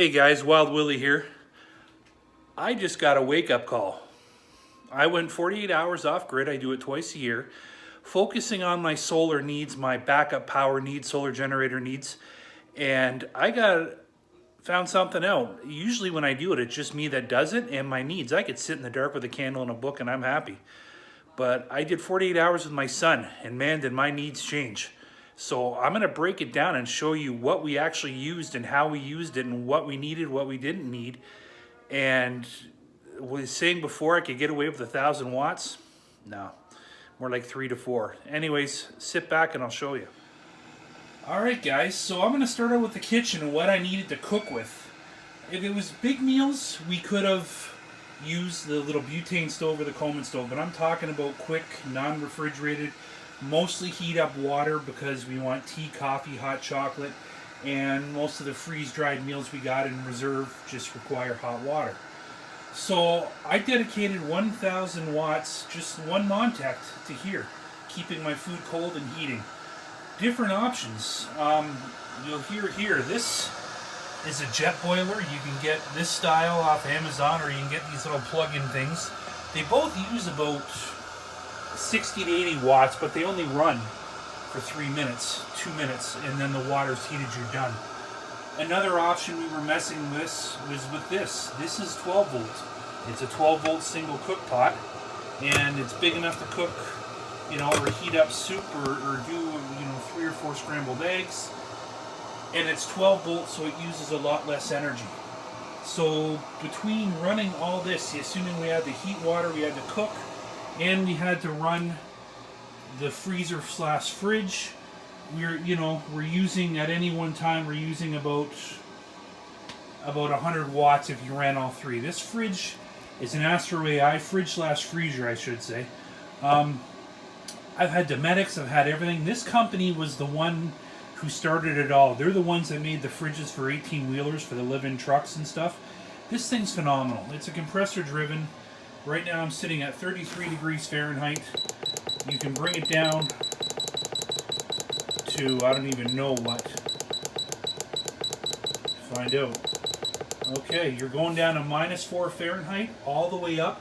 Hey guys, Wild Willie here. I just got a wake up call. I went 48 hours off grid, I do it twice a year, focusing on my solar needs, my backup power needs, solar generator needs, and found something out. Usually when I do it, it's just me that does it and my needs. I could sit in the dark with a candle and a book and I'm happy. But I did 48 hours with my son, and man, did my needs change. So I'm going to break it down and show you what we actually used and how we used it and what we needed, what we didn't need. And was saying before I could get away with 1,000 watts? No, more like 3 to 4. Anyways, sit back and I'll show you. All right, guys, so I'm going to start out with the kitchen and what I needed to cook with. If it was big meals, we could have used the little butane stove or the Coleman stove, but I'm talking about quick, non-refrigerated, mostly heat up water because we want tea, coffee, hot chocolate, and most of the freeze-dried meals we got in reserve just require hot water. So I dedicated 1,000 watts, just one Montec to here, keeping my food cold and heating. Different options. You'll hear here, this is a jet boiler. You can get this style off Amazon, or you can get these little plug-in things. They both use about 60 to 80 watts, but they only run for 3 minutes, 2 minutes, and then the water's heated, you're done. Another option we were messing with was with this. This is 12 volt. It's a 12 volt single cook pot, and it's big enough to cook, or heat up soup or do, 3 or 4 scrambled eggs. And it's 12 volts, so it uses a lot less energy. So between running all this, assuming we had the heat water, we had to cook, and we had to run the freezer / fridge, we're using at any one time, we're using about 100 watts if you ran all three. This fridge is an Astro AI fridge / freezer, I should say. I've had Dometics, I've had everything. This company was the one who started it all. They're the ones that made the fridges for 18-wheelers for the live-in trucks and stuff. This thing's phenomenal. It's a compressor driven. Right now I'm sitting at 33 degrees Fahrenheit. You can bring it down to, I don't even know what. Find out. Okay, you're going down to -4 Fahrenheit, all the way up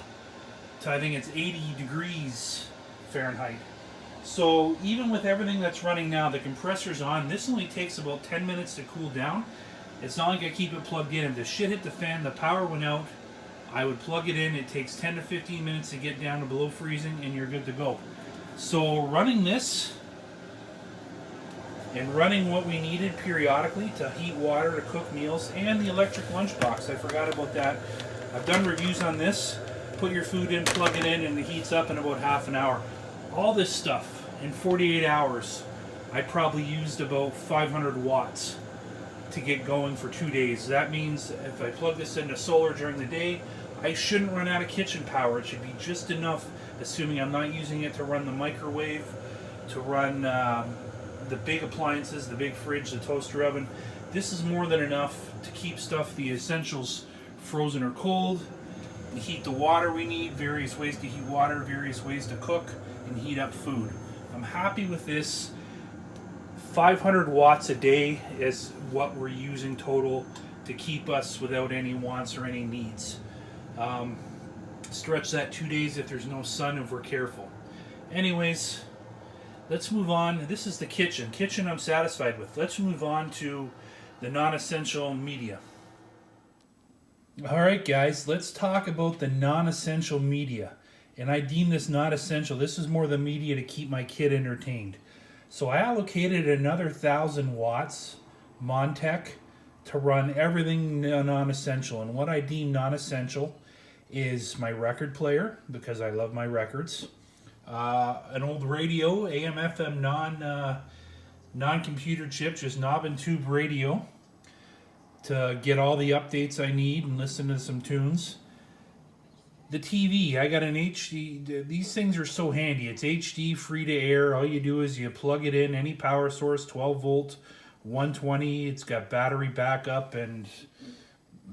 to, I think it's 80 degrees Fahrenheit. So even with everything that's running now, the compressor's on. This only takes about 10 minutes to cool down. It's not like I keep it plugged in. If the shit hit the fan, the power went out, I would plug it in. It takes 10 to 15 minutes to get down to below freezing, and you're good to go. So running this and running what we needed periodically to heat water, to cook meals, and the electric lunchbox. I forgot about that. I've done reviews on this. Put your food in, plug it in, and it heats up in about half an hour. All this stuff in 48 hours, I probably used about 500 watts to get going for 2 days. That means if I plug this into solar during the day, I shouldn't run out of kitchen power. It should be just enough, assuming I'm not using it to run the microwave, to run the big appliances, the big fridge, the toaster oven. This is more than enough to keep stuff, the essentials, frozen or cold. Heat the water we need, various ways to heat water, various ways to cook and heat up food. I'm happy with this. 500 watts a day is what we're using total to keep us without any wants or any needs. Stretch that 2 days if there's no sun, if we're careful. Anyways, let's move on. This is the kitchen. Kitchen I'm satisfied with. Let's move on to the non-essential media. All right, guys, let's talk about the non-essential media. And I deem this not essential. This is more the media to keep my kid entertained. So I allocated another 1,000 watts Montec to run everything non-essential. And what I deem non-essential is my record player, because I love my records. An old radio, AM, FM, non-computer chip, just knob and tube radio to get all the updates I need and listen to some tunes. The TV, I got an HD. These things are so handy. It's HD, free to air. All you do is you plug it in, any power source, 12 volt, 120. It's got battery backup, and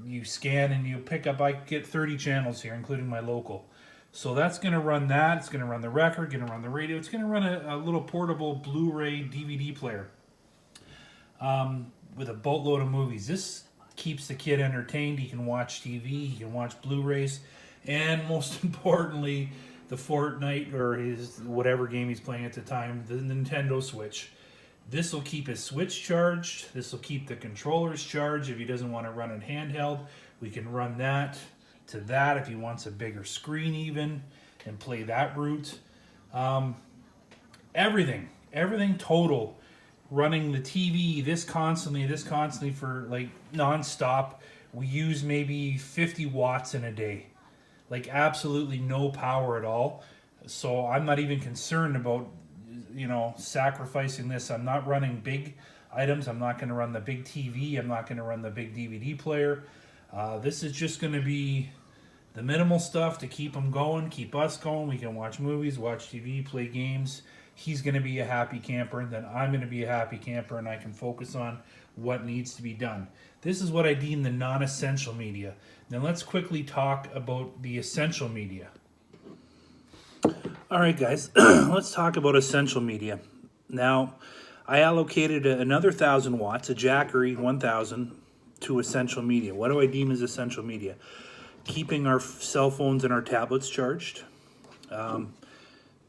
you scan and you pick up. I get 30 channels here, including my local. So that's going to run that. It's going to run the record, going to run the radio. It's going to run a little portable Blu-ray DVD player with a boatload of movies. This keeps the kid entertained. He can watch TV, he can watch Blu-rays, and most importantly, the Fortnite or his whatever game he's playing at the time, the Nintendo Switch. This will keep his Switch charged. This will keep the controllers charged. If he doesn't want to run it handheld, we can run that to that if he wants a bigger screen even and play that route. Everything total. Running the TV this constantly for like non-stop. We use maybe 50 watts in a day. Like absolutely no power at all. So I'm not even concerned about sacrificing this. I'm not running big items. I'm not going to run the big TV. I'm not going to run the big DVD player. This is just going to be the minimal stuff to keep him going, keep us going. We can watch movies, watch TV, play games. He's going to be a happy camper, and then I'm going to be a happy camper, and I can focus on what needs to be done. This is what I deem the non-essential media. Now let's quickly talk about the essential media. All right, guys, let's talk about essential media. Now, I allocated another 1,000 watts, a Jackery 1000, to essential media. What do I deem as essential media? Keeping our cell phones and our tablets charged,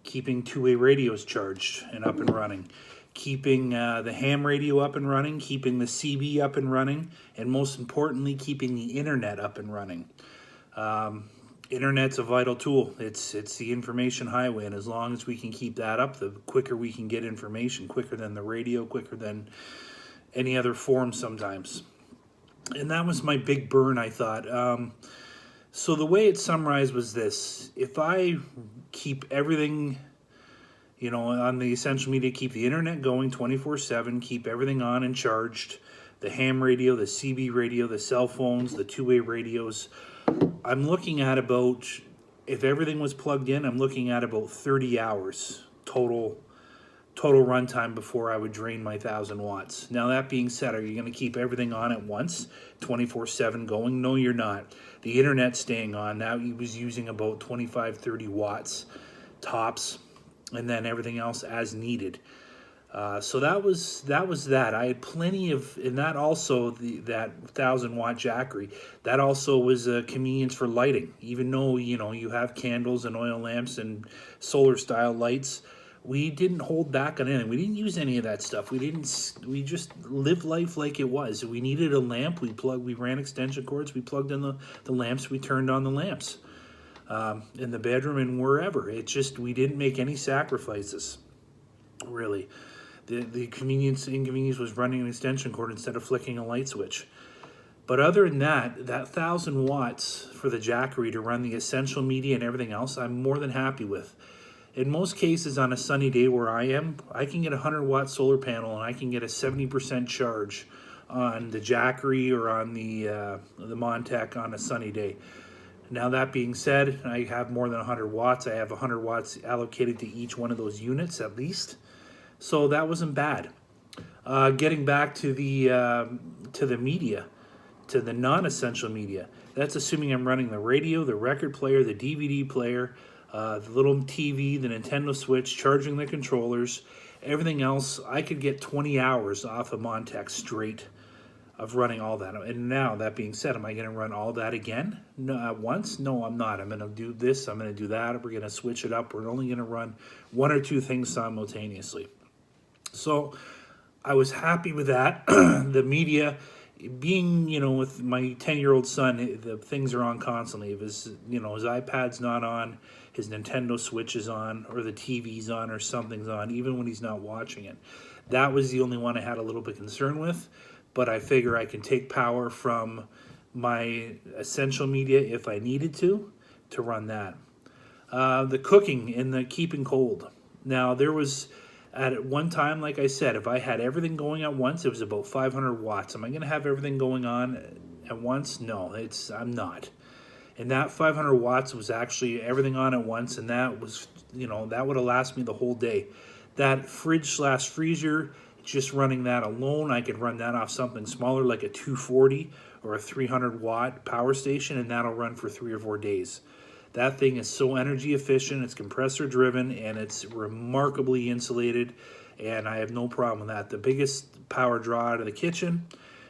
keeping two-way radios charged and up and running, keeping the ham radio up and running, keeping the CB up and running, and most importantly, keeping the internet up and running. Internet's a vital tool. It's the information highway, and as long as we can keep that up, the quicker we can get information, quicker than the radio, quicker than any other form sometimes. And that was my big burn, I thought. So the way it summarized was this. If I keep everything, on the essential media, keep the internet going 24/7, keep everything on and charged, the ham radio, the CB radio, the cell phones, the two-way radios, I'm looking at about, if everything was plugged in, I'm looking at about 30 hours total runtime before I would drain my 1,000 watts. Now that being said, are you going to keep everything on at once, 24/7 going? No, you're not. The internet's staying on. Now he was using about 25-30 watts tops, and then everything else as needed. So that was that. I had plenty of, and that also, that 1,000 watt Jackery, that also was a convenience for lighting. Even though, you have candles and oil lamps and solar style lights, we didn't hold back on anything. We didn't use any of that stuff. We just lived life like it was. We needed a lamp, we ran extension cords, we plugged in the lamps, we turned on the lamps in the bedroom and wherever. We didn't make any sacrifices, really. The inconvenience was running an extension cord instead of flicking a light switch. But other than that 1,000 watts for the Jackery to run the essential media and everything else, I'm more than happy with. In most cases, on a sunny day where I am, I can get a 100-watt solar panel and I can get a 70% charge on the Jackery or on the Montech on a sunny day. Now that being said, I have more than 100 watts. I have 100 watts allocated to each one of those units at least. So that wasn't bad. Getting back to the media, to the non-essential media, that's assuming I'm running the radio, the record player, the DVD player, the little TV, the Nintendo Switch, charging the controllers, everything else. I could get 20 hours off of Montech straight of running all that. And now, that being said, am I going to run all that again at once? No, I'm not. I'm going to do this, I'm going to do that. We're going to switch it up. We're only going to run one or two things simultaneously. So I was happy with that. The media, being, with my 10-year-old son, the things are on constantly. If his iPad's not on, his Nintendo Switch is on, or the TV's on, or something's on, even when he's not watching it. That was the only one I had a little bit concern with, but I figure I can take power from my essential media if I needed to run that. The cooking and the keeping cold. Now, there was, at one time, like I said, if I had everything going at once, it was about 500 watts. Am I going to have everything going on at once? No, I'm not. And that 500 watts was actually everything on at once, and that was, that would have lasted me the whole day. That fridge/freezer, just running that alone, I could run that off something smaller like a 240 or a 300 watt power station, and that'll run for 3 or 4 days. That thing is so energy efficient, it's compressor driven, and it's remarkably insulated, and I have no problem with that. The biggest power draw out of the kitchen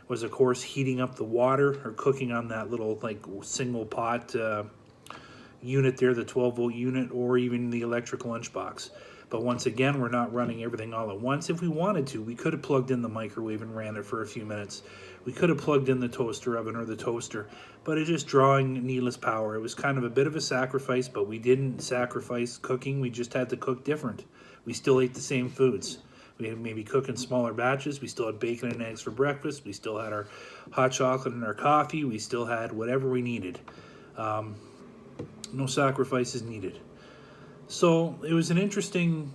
was, of course, heating up the water or cooking on that little like single pot unit there, the 12-volt unit, or even the electric lunchbox. But once again, we're not running everything all at once. If we wanted to, we could have plugged in the microwave and ran it for a few minutes. We could have plugged in the toaster oven or the toaster, but it's just drawing needless power. It was kind of a bit of a sacrifice, but we didn't sacrifice cooking. We just had to cook different. We still ate the same foods. We had maybe cook in smaller batches. We still had bacon and eggs for breakfast. We still had our hot chocolate and our coffee. We still had whatever we needed. No sacrifices needed. So it was an interesting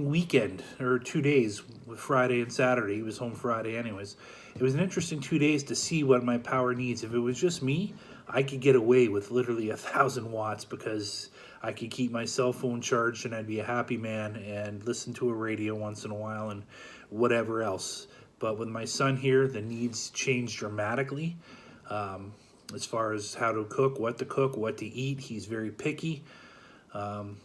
weekend, or 2 days, with Friday and Saturday. He was home Friday anyways. It was an interesting 2 days to see what my power needs. If it was just me, I could get away with literally 1,000 watts because I could keep my cell phone charged and I'd be a happy man and listen to a radio once in a while and whatever else. But with my son here, the needs change dramatically. As far as how to cook, what to eat. He's very picky. And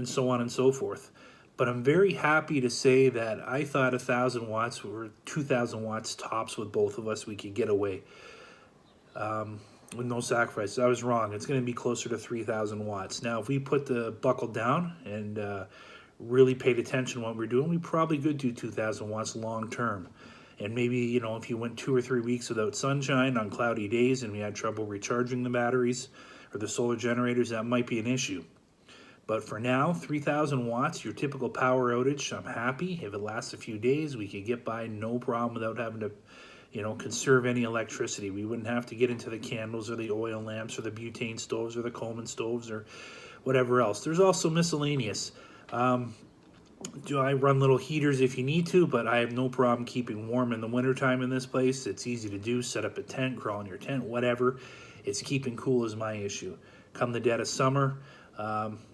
so on and so forth. But I'm very happy to say that I thought 1,000 watts or 2,000 watts tops with both of us, we could get away with no sacrifice. I was wrong. It's going to be closer to 3,000 watts. Now, if we put the buckle down and really paid attention to what we're doing, we probably could do 2,000 watts long term. And maybe, you know, if you went 2 or 3 weeks without sunshine on cloudy days and we had trouble recharging the batteries or the solar generators, that might be an issue. But for now, 3,000 watts, your typical power outage, I'm happy. If it lasts a few days, we could get by no problem without having to, you know, conserve any electricity. We wouldn't have to get into the candles or the oil lamps or the butane stoves or the Coleman stoves or whatever else. There's also miscellaneous. Do I run little heaters if you need to, but I have no problem keeping warm in the wintertime in this place. It's easy to do. Set up a tent, crawl in your tent, whatever. It's keeping cool is my issue. Come the dead of summer,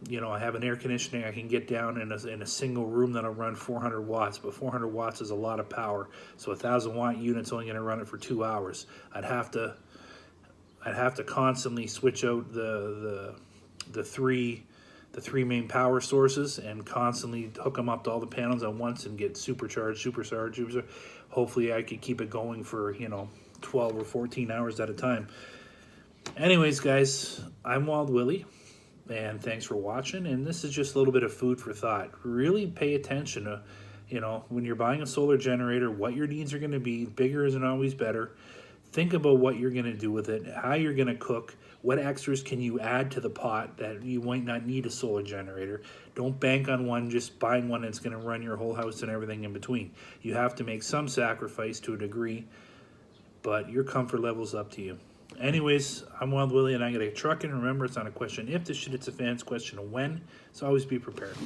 you know, I have an air conditioning. I can get down in a single room that'll run 400 watts, but 400 watts is a lot of power. So a 1,000 watt unit's only going to run it for 2 hours. I'd have to constantly switch out the three main power sources and constantly hook them up to all the panels at once and get supercharged. Hopefully I could keep it going for, you know, 12 or 14 hours at a time. Anyways, guys, I'm Wild Willie, and thanks for watching. And this is just a little bit of food for thought. Really pay attention to, you know, when you're buying a solar generator, what your needs are going to be. Bigger isn't always better. Think about what you're going to do with it, how you're going to cook, what extras can you add to the pot that you might not need a solar generator. Don't bank on one, just buying one that's going to run your whole house and everything in between. You have to make some sacrifice to a degree, but your comfort level's up to you. Anyways, I'm Wild Willie, and I'm going to get trucking. Remember, it's not a question if this shit, it's a fan's question of when, so always be prepared.